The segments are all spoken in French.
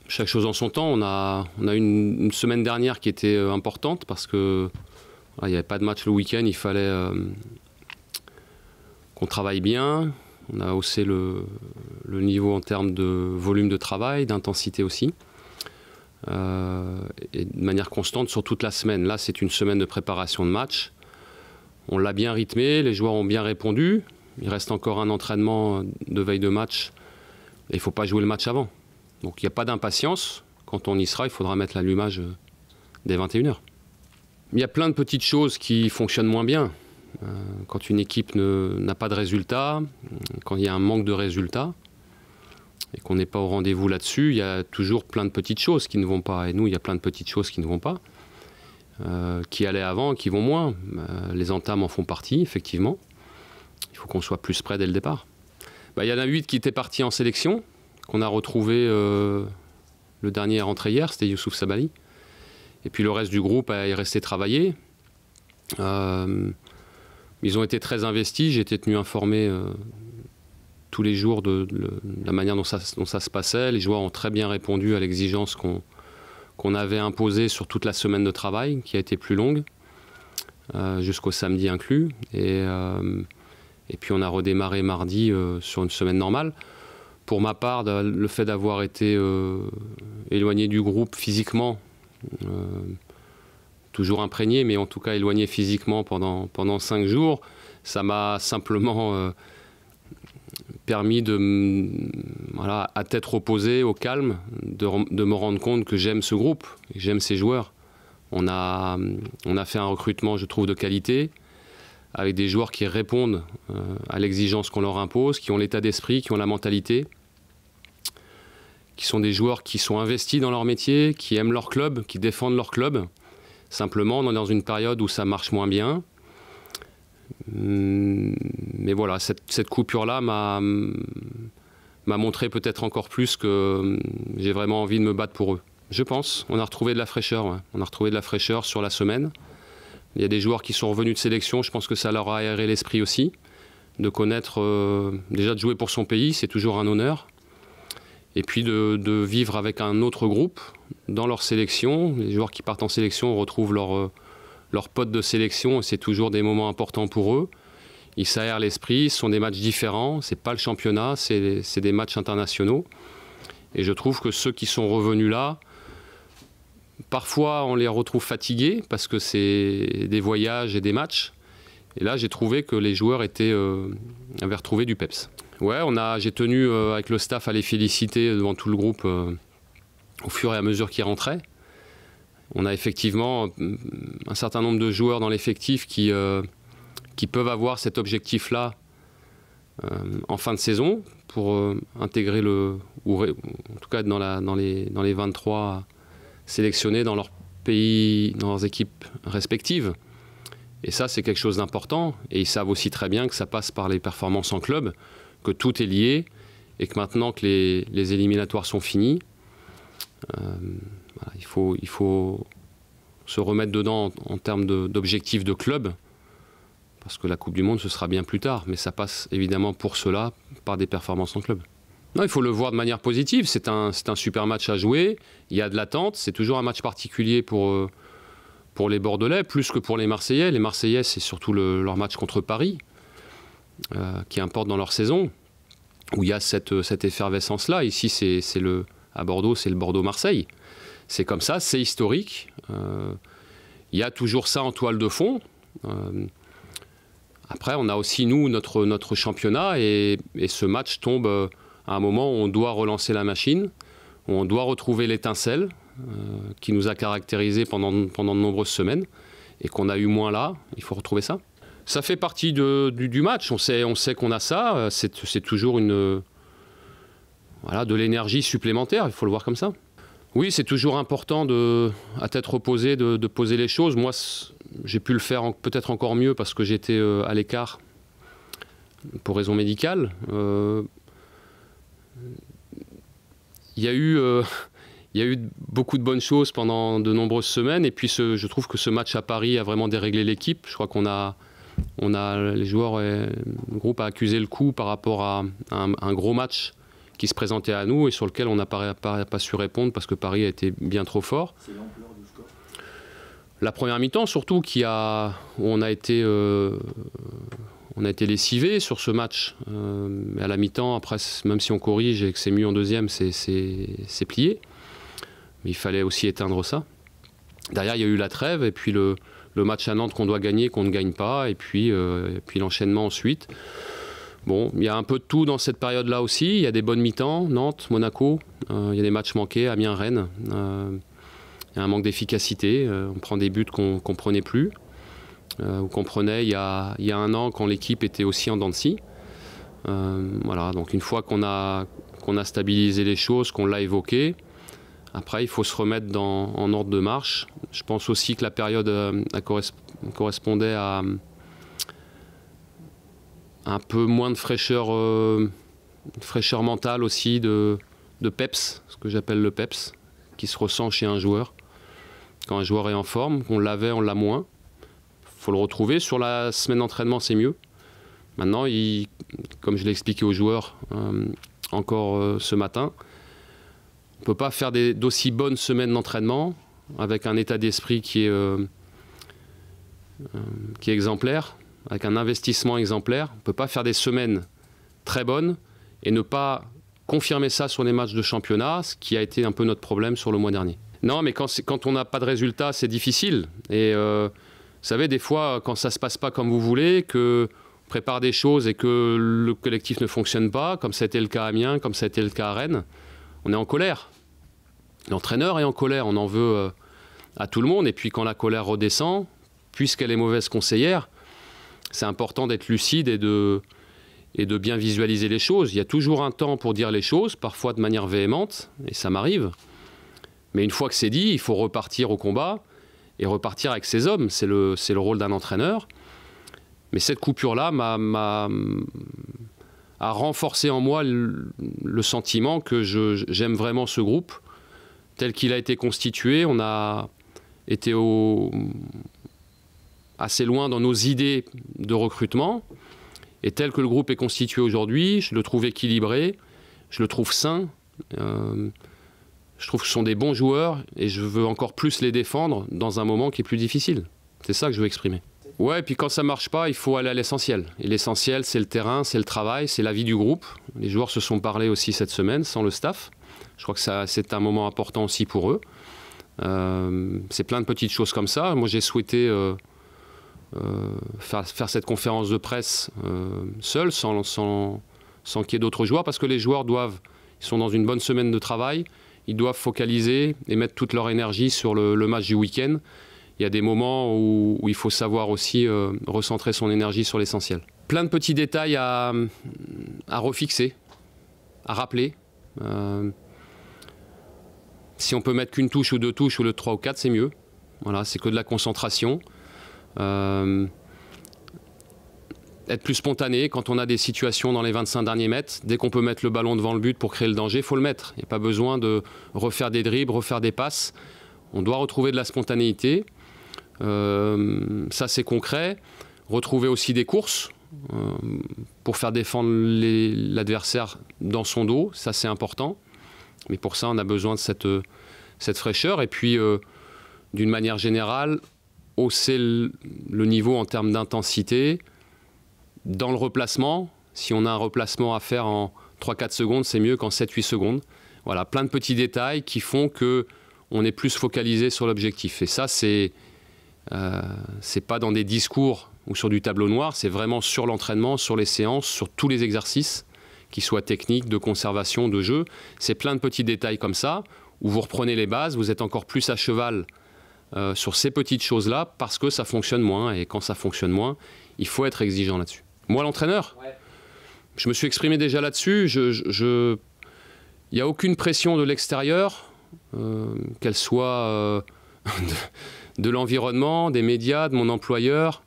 chaque chose en son temps. On a une semaine dernière qui était importante parce que il n'y avait pas de match le week-end, il fallait qu'on travaille bien. On a haussé le niveau en termes de volume de travail, d'intensité aussi. Et de manière constante sur toute la semaine. Là, c'est une semaine de préparation de match. On l'a bien rythmé, les joueurs ont bien répondu. Il reste encore un entraînement de veille de match et il ne faut pas jouer le match avant. Donc il n'y a pas d'impatience. Quand on y sera, il faudra mettre l'allumage dès 21h. Il y a plein de petites choses qui fonctionnent moins bien. Quand une équipe n'a pas de résultats, quand il y a un manque de résultats, et qu'on n'est pas au rendez-vous là-dessus, il y a toujours plein de petites choses qui ne vont pas. Et nous, il y a plein de petites choses qui ne vont pas, qui allaient avant, qui vont moins. Les entames en font partie, effectivement. Il faut qu'on soit plus près dès le départ. Il y en a 8 qui étaient partis en sélection, qu'on a retrouvé le dernier est rentré hier, c'était Youssouf Sabaly. Et puis le reste du groupe est resté travailler. Ils ont été très investis, j'ai été tenu informé tous les jours de la manière dont ça se passait. Les joueurs ont très bien répondu à l'exigence qu'on avait imposée sur toute la semaine de travail, qui a été plus longue, jusqu'au samedi inclus. Et puis on a redémarré mardi sur une semaine normale. Pour ma part, le fait d'avoir été éloigné du groupe physiquement, toujours imprégné, mais en tout cas éloigné physiquement pendant 5 jours, ça m'a simplement permis à tête reposée, au calme, de me rendre compte que j'aime ce groupe, que j'aime ces joueurs. On a fait un recrutement, je trouve, de qualité, avec des joueurs qui répondent à l'exigence qu'on leur impose, qui ont l'état d'esprit, qui ont la mentalité, qui sont des joueurs qui sont investis dans leur métier, qui aiment leur club, qui défendent leur club. Simplement, on est dans une période où ça marche moins bien. Mais voilà, cette coupure-là m'a montré peut-être encore plus que j'ai vraiment envie de me battre pour eux. Je pense, on a retrouvé de la fraîcheur. Ouais. On a retrouvé de la fraîcheur sur la semaine. Il y a des joueurs qui sont revenus de sélection, je pense que ça leur a aéré l'esprit aussi. De connaître, déjà de jouer pour son pays, c'est toujours un honneur. Et puis de vivre avec un autre groupe dans leur sélection. Les joueurs qui partent en sélection retrouvent leurs potes de sélection et c'est toujours des moments importants pour eux. Ils s'aèrent l'esprit, ce sont des matchs différents, c'est pas le championnat, c'est des matchs internationaux. Et je trouve que ceux qui sont revenus là, parfois on les retrouve fatigués parce que c'est des voyages et des matchs. Et là j'ai trouvé que les joueurs avaient retrouvé du peps. Ouais, j'ai tenu avec le staff à les féliciter devant tout le groupe au fur et à mesure qu'ils rentraient. On a effectivement un certain nombre de joueurs dans l'effectif qui peuvent avoir cet objectif-là en fin de saison pour intégrer ou en tout cas être dans les 23 sélectionnés dans leur pays, dans leurs équipes respectives. Et ça, c'est quelque chose d'important. Et ils savent aussi très bien que ça passe par les performances en club, que tout est lié et que maintenant que les éliminatoires sont finis, il faut se remettre dedans en termes d'objectifs de club parce que la Coupe du Monde, ce sera bien plus tard. Mais ça passe évidemment pour cela par des performances en club. Non, il faut le voir de manière positive. C'est un super match à jouer. Il y a de l'attente. C'est toujours un match particulier pour les Bordelais, plus que pour les Marseillais. Les Marseillais, c'est surtout leur match contre Paris qui importe dans leur saison, où il y a cette effervescence-là. Ici, à Bordeaux, c'est le Bordeaux-Marseille. C'est comme ça, c'est historique. Il y a toujours ça en toile de fond. Après, on a aussi, nous, notre championnat, et ce match tombe à un moment où on doit relancer la machine, où on doit retrouver l'étincelle qui nous a caractérisés pendant de nombreuses semaines, et qu'on a eu moins là. Il faut retrouver ça. Ça fait partie du match, on sait qu'on a ça, c'est toujours de l'énergie supplémentaire, il faut le voir comme ça. Oui, c'est toujours important, à tête reposée, de poser les choses. Moi, j'ai pu le faire peut-être encore mieux parce que j'étais à l'écart pour raison médicale. Il y a eu beaucoup de bonnes choses pendant de nombreuses semaines, et puis je trouve que ce match à Paris a vraiment déréglé l'équipe. Je crois qu'on a les joueurs et le groupe a accusé le coup par rapport à un gros match qui se présentait à nous et sur lequel on n'a pas su répondre parce que Paris a été bien trop fort. C'est l'ampleur du score. La première mi-temps surtout, où on a été lessivé sur ce match. Mais à la mi-temps, après, même si on corrige et que c'est mieux en deuxième, c'est plié. Mais il fallait aussi éteindre ça. Derrière, il y a eu la trêve et puis le match à Nantes qu'on doit gagner, qu'on ne gagne pas, et puis l'enchaînement ensuite. Bon, il y a un peu de tout dans cette période-là aussi. Il y a des bonnes mi-temps, Nantes, Monaco. Il y a des matchs manqués, Amiens, Rennes. Il y a un manque d'efficacité. On prend des buts qu'on ne prenait plus. Ou qu'on prenait il y a 1 an quand l'équipe était aussi en dents de scie. Voilà, donc une fois qu'on a stabilisé les choses, qu'on l'a évoqué, après il faut se remettre en ordre de marche. Je pense aussi que la période correspondait à un peu moins de fraîcheur mentale aussi, de peps, ce que j'appelle le peps, qui se ressent chez un joueur. Quand un joueur est en forme, on l'avait, on l'a moins. Il faut le retrouver. Sur la semaine d'entraînement, c'est mieux. Maintenant, comme je l'ai expliqué aux joueurs encore ce matin, on ne peut pas faire d'aussi bonnes semaines d'entraînement avec un état d'esprit qui est exemplaire, avec un investissement exemplaire. On ne peut pas faire des semaines très bonnes et ne pas confirmer ça sur les matchs de championnat, ce qui a été un peu notre problème sur le mois dernier. Non, mais quand on n'a pas de résultat, c'est difficile. Et vous savez, des fois, quand ça ne se passe pas comme vous voulez, qu'on prépare des choses et que le collectif ne fonctionne pas, comme ça a été le cas à Amiens, comme ça a été le cas à Rennes, on est en colère. L'entraîneur est en colère, on en veut à tout le monde. Et puis quand la colère redescend, puisqu'elle est mauvaise conseillère, c'est important d'être lucide et de bien visualiser les choses. Il y a toujours un temps pour dire les choses, parfois de manière véhémente, et ça m'arrive. Mais une fois que c'est dit, il faut repartir au combat et repartir avec ses hommes. C'est le rôle d'un entraîneur. Mais cette coupure-là a renforcé en moi le sentiment que j'aime vraiment ce groupe. Tel qu'il a été constitué, on a été assez loin dans nos idées de recrutement. Et tel que le groupe est constitué aujourd'hui, je le trouve équilibré, je le trouve sain. Je trouve que ce sont des bons joueurs et je veux encore plus les défendre dans un moment qui est plus difficile. C'est ça que je veux exprimer. Ouais, et puis quand ça ne marche pas, il faut aller à l'essentiel. Et l'essentiel, c'est le terrain, c'est le travail, c'est la vie du groupe. Les joueurs se sont parlé aussi cette semaine, sans le staff. Je crois que c'est un moment important aussi pour eux. C'est plein de petites choses comme ça. Moi, j'ai souhaité faire cette conférence de presse seul, sans qu'il y ait d'autres joueurs, parce que les joueurs ils sont dans une bonne semaine de travail. Ils doivent focaliser et mettre toute leur énergie sur le match du week-end. Il y a des moments où il faut savoir aussi recentrer son énergie sur l'essentiel. Plein de petits détails à refixer, à rappeler. Si on peut mettre qu'une touche ou 2 touches ou le 3 ou 4, c'est mieux. Voilà, c'est que de la concentration. Être plus spontané quand on a des situations dans les 25 derniers mètres. Dès qu'on peut mettre le ballon devant le but pour créer le danger, il faut le mettre. Il n'y a pas besoin de refaire des dribbles, refaire des passes. On doit retrouver de la spontanéité. Ça, c'est concret. Retrouver aussi des courses pour faire défendre l'adversaire dans son dos. Ça, c'est important. Mais pour ça, on a besoin de cette fraîcheur. Et puis, d'une manière générale, hausser le niveau en termes d'intensité. Dans le replacement, si on a un replacement à faire en 3-4 secondes, c'est mieux qu'en 7-8 secondes. Voilà, plein de petits détails qui font qu'on est plus focalisé sur l'objectif. Et ça, c'est pas dans des discours ou sur du tableau noir, c'est vraiment sur l'entraînement, sur les séances, sur tous les exercices, qu'ils soient techniques, de conservation, de jeu. C'est plein de petits détails comme ça, où vous reprenez les bases, vous êtes encore plus à cheval sur ces petites choses-là, parce que ça fonctionne moins. Et quand ça fonctionne moins, il faut être exigeant là-dessus. Moi, l'entraîneur, je me suis exprimé déjà là-dessus. Il n'y a aucune pression de l'extérieur, qu'elle soit de l'environnement, des médias, de mon employeur,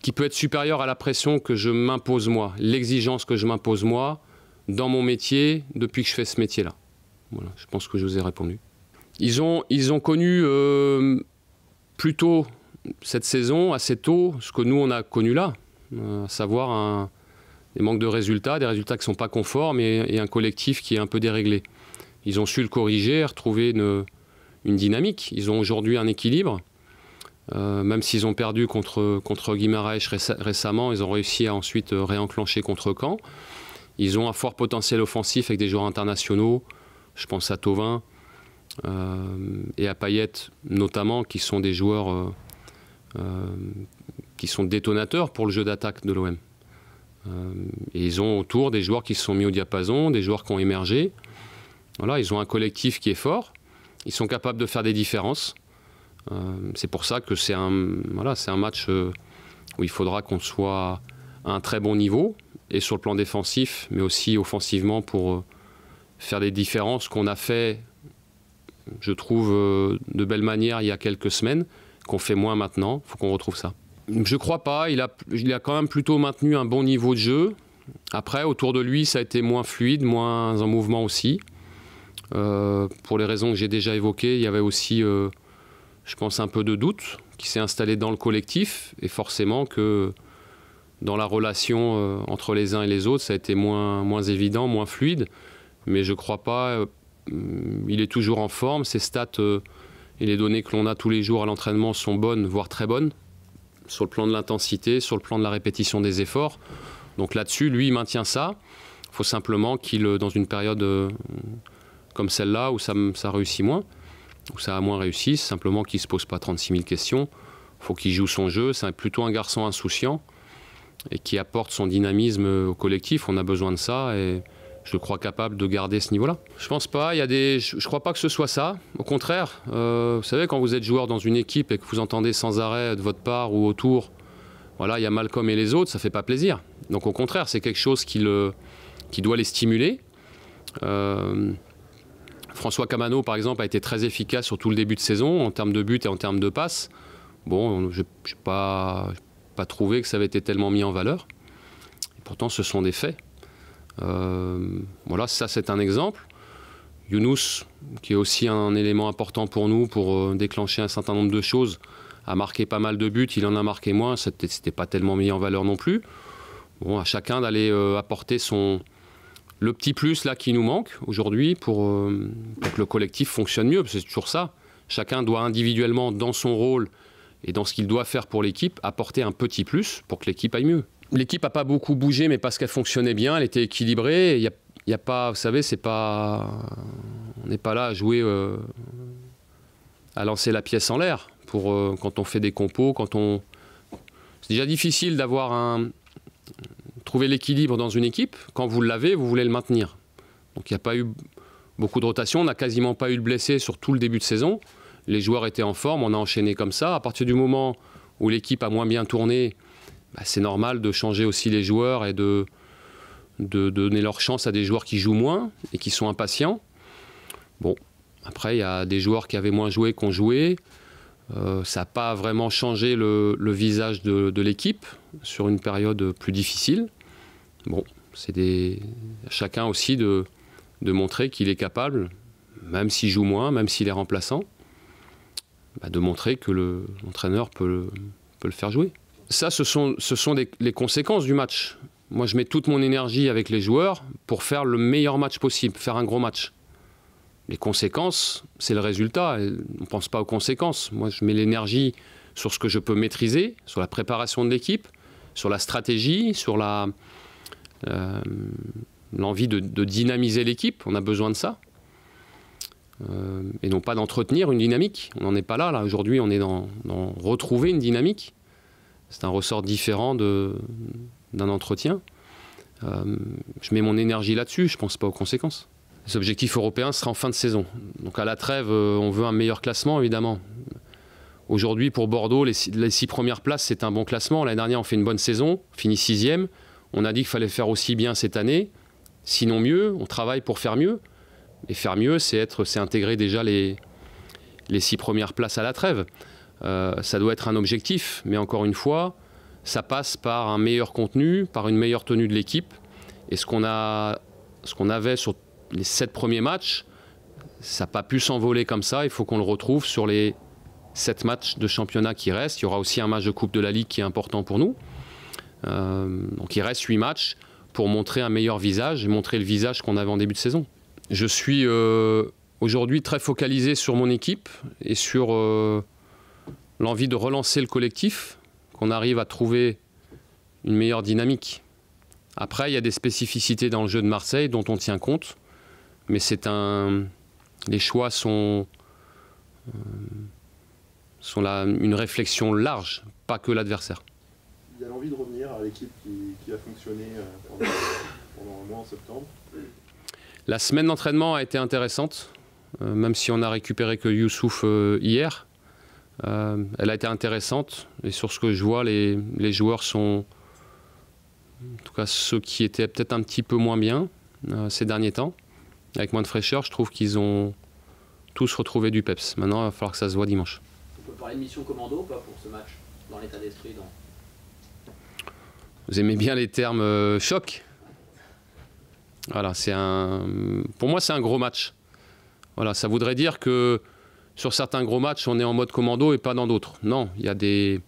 qui peut être supérieure à la pression que je m'impose moi, l'exigence que je m'impose moi dans mon métier depuis que je fais ce métier-là. Voilà, je pense que je vous ai répondu. Ils ont connu plus tôt cette saison, assez tôt, ce que nous on a connu là, à savoir des manques de résultats, des résultats qui ne sont pas conformes et un collectif qui est un peu déréglé. Ils ont su le corriger, retrouver une dynamique. Ils ont aujourd'hui un équilibre. Même s'ils ont perdu contre Guimarães récemment, ils ont réussi à ensuite réenclencher contre Caen. Ils ont un fort potentiel offensif avec des joueurs internationaux. Je pense à Thauvin et à Payet notamment, qui sont des joueurs qui sont détonateurs pour le jeu d'attaque de l'OM. Et ils ont autour des joueurs qui se sont mis au diapason, des joueurs qui ont émergé. Voilà, ils ont un collectif qui est fort. Ils sont capables de faire des différences. C'est pour ça que c'est un match où il faudra qu'on soit à un très bon niveau, et sur le plan défensif, mais aussi offensivement, pour faire des différences qu'on a fait, je trouve, de belle manière il y a quelques semaines, qu'on fait moins maintenant. Il faut qu'on retrouve ça. Je ne crois pas. Il a quand même plutôt maintenu un bon niveau de jeu. Après, autour de lui, ça a été moins fluide, moins en mouvement aussi. Pour les raisons que j'ai déjà évoquées, il y avait aussi, je pense, un peu de doute qui s'est installé dans le collectif. Et forcément que dans la relation entre les uns et les autres, ça a été moins évident, moins fluide. Mais je ne crois pas. Il est toujours en forme. Ses stats et les données que l'on a tous les jours à l'entraînement sont bonnes, voire très bonnes, sur le plan de l'intensité, sur le plan de la répétition des efforts. Donc là-dessus, lui, il maintient ça. Il faut simplement qu'il, dans une période comme celle-là, où ça réussit moins, où ça a moins réussi, simplement qu'il ne se pose pas 36 000 questions. Il faut qu'il joue son jeu. C'est plutôt un garçon insouciant et qui apporte son dynamisme au collectif. On a besoin de ça et je le crois capable de garder ce niveau-là. Je pense pas. Je ne crois pas que ce soit ça. Au contraire, vous savez, quand vous êtes joueur dans une équipe et que vous entendez sans arrêt de votre part ou autour, voilà, il y a Malcolm et les autres, ça ne fait pas plaisir. Donc au contraire, c'est quelque chose qui doit les stimuler. François Camano, par exemple, a été très efficace sur tout le début de saison, en termes de buts et en termes de passes. Bon, je n'ai pas trouvé que ça avait été tellement mis en valeur. Et pourtant, ce sont des faits. Voilà, ça c'est un exemple. Younous, qui est aussi un élément important pour nous, pour déclencher un certain nombre de choses, a marqué pas mal de buts, il en a marqué moins, c'était pas tellement mis en valeur non plus. Bon, à chacun d'aller apporter le petit plus là qui nous manque aujourd'hui pour que le collectif fonctionne mieux, parce que c'est toujours ça. Chacun doit individuellement, dans son rôle et dans ce qu'il doit faire pour l'équipe, apporter un petit plus pour que l'équipe aille mieux. L'équipe n'a pas beaucoup bougé, mais parce qu'elle fonctionnait bien, elle était équilibrée. Il y a pas, vous savez, on n'est pas là à jouer, à lancer la pièce en l'air pour quand on fait des compos, c'est déjà difficile trouver l'équilibre dans une équipe. Quand vous l'avez, vous voulez le maintenir. Donc il n'y a pas eu beaucoup de rotation. On n'a quasiment pas eu de blessés sur tout le début de saison. Les joueurs étaient en forme, on a enchaîné comme ça. À partir du moment où l'équipe a moins bien tourné, c'est normal de changer aussi les joueurs et de donner leur chance à des joueurs qui jouent moins et qui sont impatients. Bon, après, il y a des joueurs qui avaient moins joué, qui ont joué. Ça n'a pas vraiment changé le visage de l'équipe sur une période plus difficile. Bon, c'est à chacun aussi de montrer qu'il est capable, même s'il joue moins, même s'il est remplaçant, de montrer que l'entraîneur peut le faire jouer. Ça, ce sont les conséquences du match. Moi, je mets toute mon énergie avec les joueurs pour faire le meilleur match possible, faire un gros match. Les conséquences, c'est le résultat. On ne pense pas aux conséquences. Moi, je mets l'énergie sur ce que je peux maîtriser, sur la préparation de l'équipe, sur la stratégie, sur l'envie de dynamiser l'équipe. On a besoin de ça. Et non pas d'entretenir une dynamique. On n'en est pas là. Aujourd'hui, on est dans retrouver une dynamique. C'est un ressort différent d'un entretien. Je mets mon énergie là-dessus, je ne pense pas aux conséquences. Les objectifs européens sera en fin de saison. Donc à la trêve, on veut un meilleur classement, évidemment. Aujourd'hui, pour Bordeaux, les 6 premières places, c'est un bon classement. L'année dernière, on fait une bonne saison, on finit 6e. On a dit qu'il fallait faire aussi bien cette année, sinon mieux. On travaille pour faire mieux. Et faire mieux, c'est intégrer déjà les 6 premières places à la trêve. Ça doit être un objectif, mais encore une fois, ça passe par un meilleur contenu, par une meilleure tenue de l'équipe. Et ce qu'on avait sur les 7 premiers matchs, ça n'a pas pu s'envoler comme ça. Il faut qu'on le retrouve sur les 7 matchs de championnat qui restent. Il y aura aussi un match de Coupe de la Ligue qui est important pour nous. Donc il reste 8 matchs. pour montrer un meilleur visage et montrer le visage qu'on avait en début de saison. Je suis aujourd'hui très focalisé sur mon équipe et sur l'envie de relancer le collectif, qu'on arrive à trouver une meilleure dynamique. Après, il y a des spécificités dans le jeu de Marseille dont on tient compte, mais les choix sont une réflexion large, pas que l'adversaire. Il y a l'envie de revenir à l'équipe qui a fonctionné pendant un mois en septembre. La semaine d'entraînement a été intéressante, même si on a récupéré que Youssouf hier. Elle a été intéressante et sur ce que je vois, les joueurs sont, en tout cas ceux qui étaient peut-être un petit peu moins bien ces derniers temps, avec moins de fraîcheur. Je trouve qu'ils ont tous retrouvé du peps. Maintenant, il va falloir que ça se voit dimanche. On peut parler de mission commando ou pas pour ce match, dans l'état d'esprit Vous aimez bien les termes choc. Voilà, pour moi, c'est un gros match. Voilà, ça voudrait dire que sur certains gros matchs, on est en mode commando et pas dans d'autres. Non, il y a des...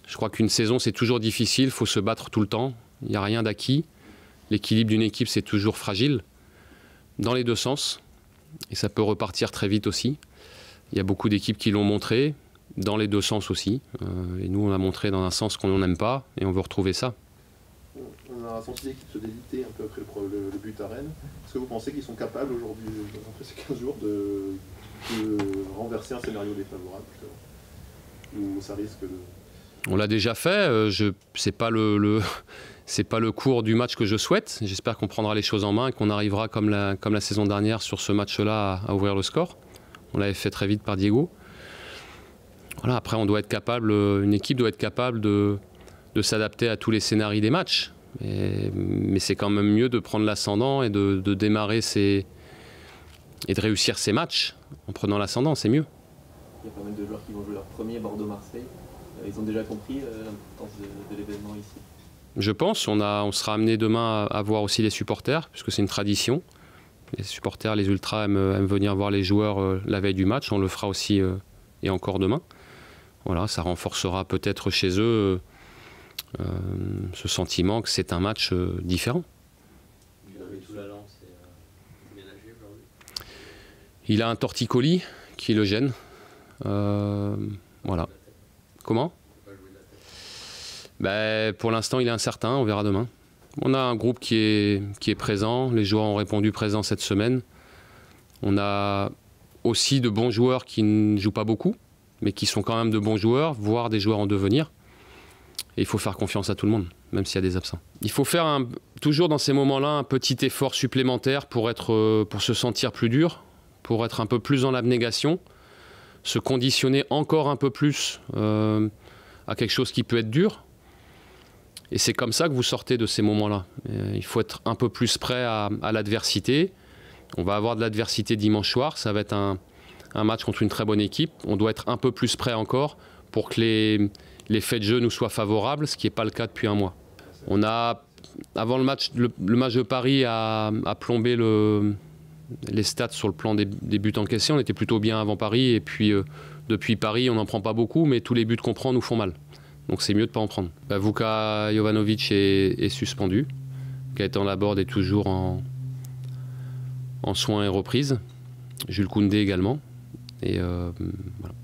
Je crois qu'une saison, c'est toujours difficile, il faut se battre tout le temps. Il n'y a rien d'acquis. L'équilibre d'une équipe, c'est toujours fragile, dans les deux sens. Et ça peut repartir très vite aussi. Il y a beaucoup d'équipes qui l'ont montré, dans les deux sens aussi. Et nous, on l'a montré dans un sens qu'on n'aime pas, et on veut retrouver ça. On a senti l'équipe se déliter un peu après le but à Rennes. Est-ce que vous pensez qu'ils sont capables aujourd'hui, après ces 15 jours, de renverser un scénario défavorable, ou ça risque de... On l'a déjà fait, c'est pas le cours du match que je souhaite. J'espère qu'on prendra les choses en main et qu'on arrivera comme la saison dernière sur ce match-là à ouvrir le score. On l'avait fait très vite par Diego. Voilà, après on doit être capable, une équipe doit être capable de s'adapter à tous les scénarios des matchs. Mais c'est quand même mieux de prendre l'ascendant et de démarrer et de réussir ces matchs en prenant l'ascendant, c'est mieux. Il y a pas mal de joueurs qui vont jouer leur premier Bordeaux-Marseille. Ils ont déjà compris l'importance de l'événement ici. Je pense, on sera amené demain à voir aussi les supporters, puisque c'est une tradition. Les supporters, les ultras aiment venir voir les joueurs la veille du match. On le fera aussi et encore demain. Voilà, ça renforcera peut-être chez eux ce sentiment que c'est un match différent. Il a un torticolis qui le gêne. Voilà. Comment ? Pour l'instant, il est incertain, on verra demain. On a un groupe qui est présent, les joueurs ont répondu présent cette semaine. On a aussi de bons joueurs qui ne jouent pas beaucoup, mais qui sont quand même de bons joueurs, voire des joueurs en devenir. Et il faut faire confiance à tout le monde, même s'il y a des absents. Il faut faire toujours dans ces moments-là un petit effort supplémentaire pour se sentir plus dur, pour être un peu plus dans l'abnégation, se conditionner encore un peu plus à quelque chose qui peut être dur. Et c'est comme ça que vous sortez de ces moments-là. Il faut être un peu plus prêt à l'adversité. On va avoir de l'adversité dimanche soir. Ça va être un match contre une très bonne équipe. On doit être un peu plus prêt encore pour que les faits de jeu nous soient favorables, ce qui n'est pas le cas depuis un mois. On a, avant le match de Paris a plombé les stats sur le plan des buts encaissés. On était plutôt bien avant Paris. Et puis, depuis Paris, on n'en prend pas beaucoup, mais tous les buts qu'on prend nous font mal. Donc c'est mieux de ne pas en prendre. Vuka Jovanovic est suspendu. Gaëtan Laborde est toujours en soins et reprise. Jules Koundé également. Et voilà.